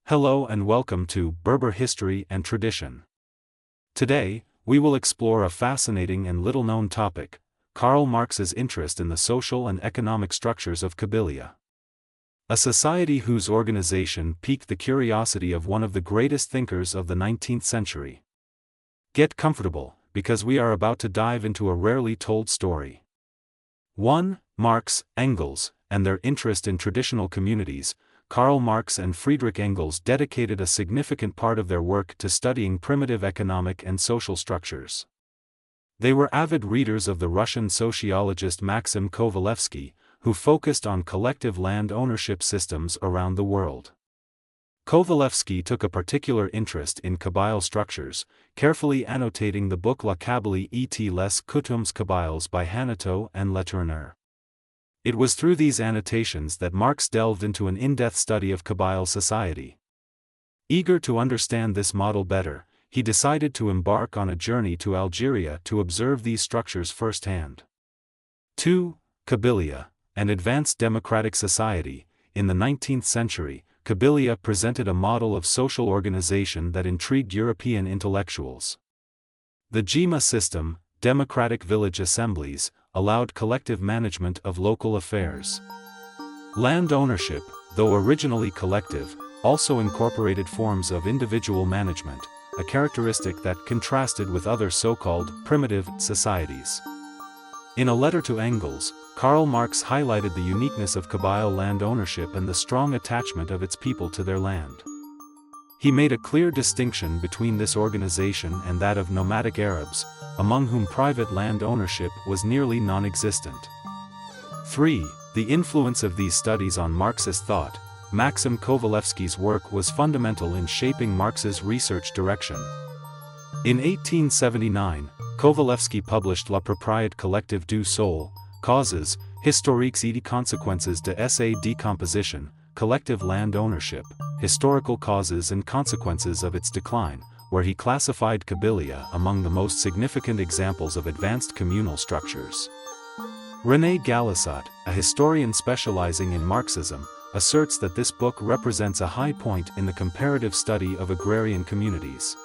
Hello and welcome to Berber History and Tradition. Today, we will explore a fascinating and little-known topic, Karl Marx's interest in the social and economic structures of Kabylia. A society whose organization piqued the curiosity of one of the greatest thinkers of the 19th century. Get comfortable, because we are about to dive into a rarely told story. 1. Marx, Engels, and their interest in traditional communities. Karl Marx and Friedrich Engels dedicated a significant part of their work to studying primitive economic and social structures. They were avid readers of the Russian sociologist Maxime Kowalewski, who focused on collective land ownership systems around the world. Kowalewski took a particular interest in Kabyle structures, carefully annotating the book La Kabylie et les Coutumes Kabyles by Hanato and Letourneur. It was through these annotations that Marx delved into an in-depth study of Kabyle society. Eager to understand this model better, he decided to embark on a journey to Algeria to observe these structures firsthand. 2. Kabylia, an advanced democratic society. In the 19th century, Kabylia presented a model of social organization that intrigued European intellectuals. The Djemaa system, democratic village assemblies, allowed collective management of local affairs. Land ownership, though originally collective, also incorporated forms of individual management, a characteristic that contrasted with other so-called primitive societies. In a letter to Engels, Karl Marx highlighted the uniqueness of Kabyle land ownership and the strong attachment of its people to their land. He made a clear distinction between this organization and that of nomadic Arabs, among whom private land ownership was nearly non-existent. 3. The influence of these studies on Marxist thought. Maxime Kowalewski's work was fundamental in shaping Marx's research direction. In 1879, Kowalewski published La Propriété collective du sol, causes, historiques et conséquences de sa décomposition, collective land ownership, historical causes and consequences of its decline, where he classified Kabylia among the most significant examples of advanced communal structures. René Galissat, a historian specializing in Marxism, asserts that this book represents a high point in the comparative study of agrarian communities.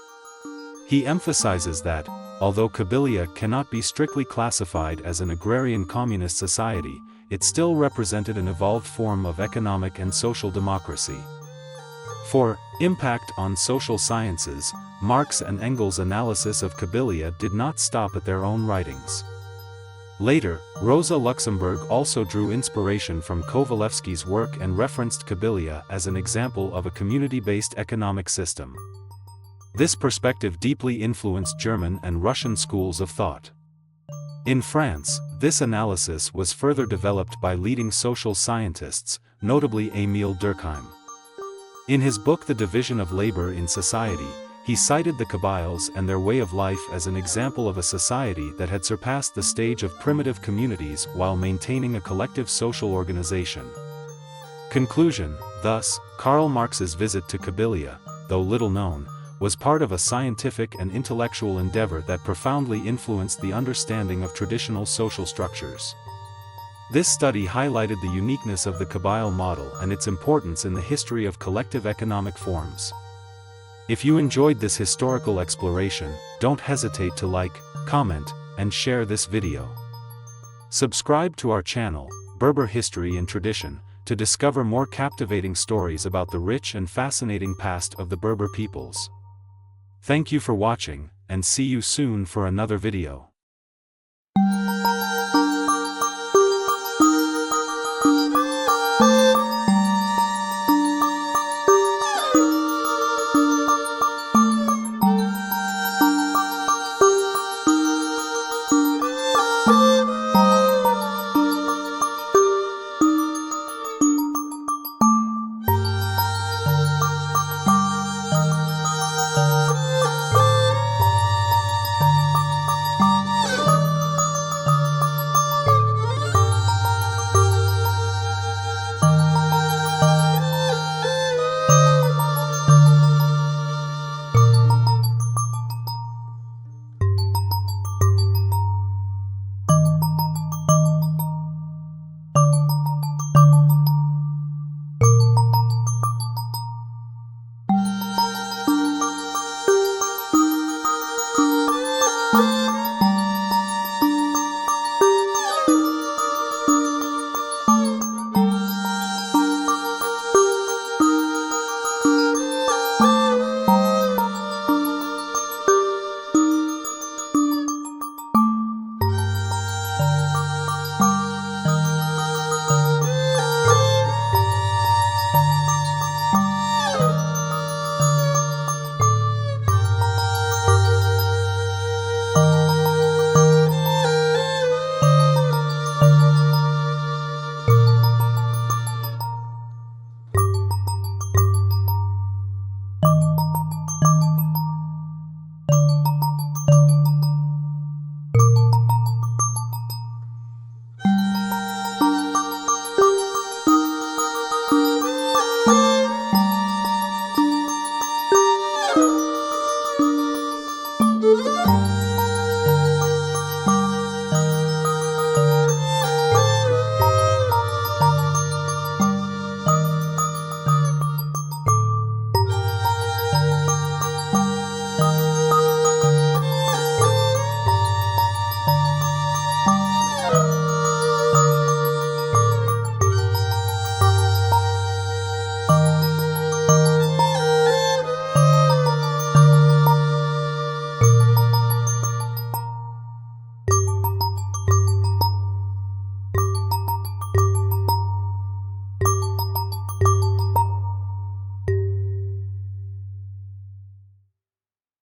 He emphasizes that, although Kabylia cannot be strictly classified as an agrarian communist society, it still represented an evolved form of economic and social democracy. 4. Impact on social sciences. Marx and Engels' analysis of Kabylia did not stop at their own writings. Later, Rosa Luxembourg also drew inspiration from Kowalewski's work and referenced Kabylia as an example of a community-based economic system. This perspective deeply influenced German and Russian schools of thought. In France, this analysis was further developed by leading social scientists, notably Émile Durkheim. In his book The Division of Labor in Society, he cited the Kabyles and their way of life as an example of a society that had surpassed the stage of primitive communities while maintaining a collective social organization. Conclusion: thus, Karl Marx's visit to Kabylia, though little known, was part of a scientific and intellectual endeavor that profoundly influenced the understanding of traditional social structures. This study highlighted the uniqueness of the Kabyle model and its importance in the history of collective economic forms. If you enjoyed this historical exploration, don't hesitate to like, comment, and share this video. Subscribe to our channel, Berber History and Tradition, to discover more captivating stories about the rich and fascinating past of the Berber peoples. Thank you for watching, and see you soon for another video.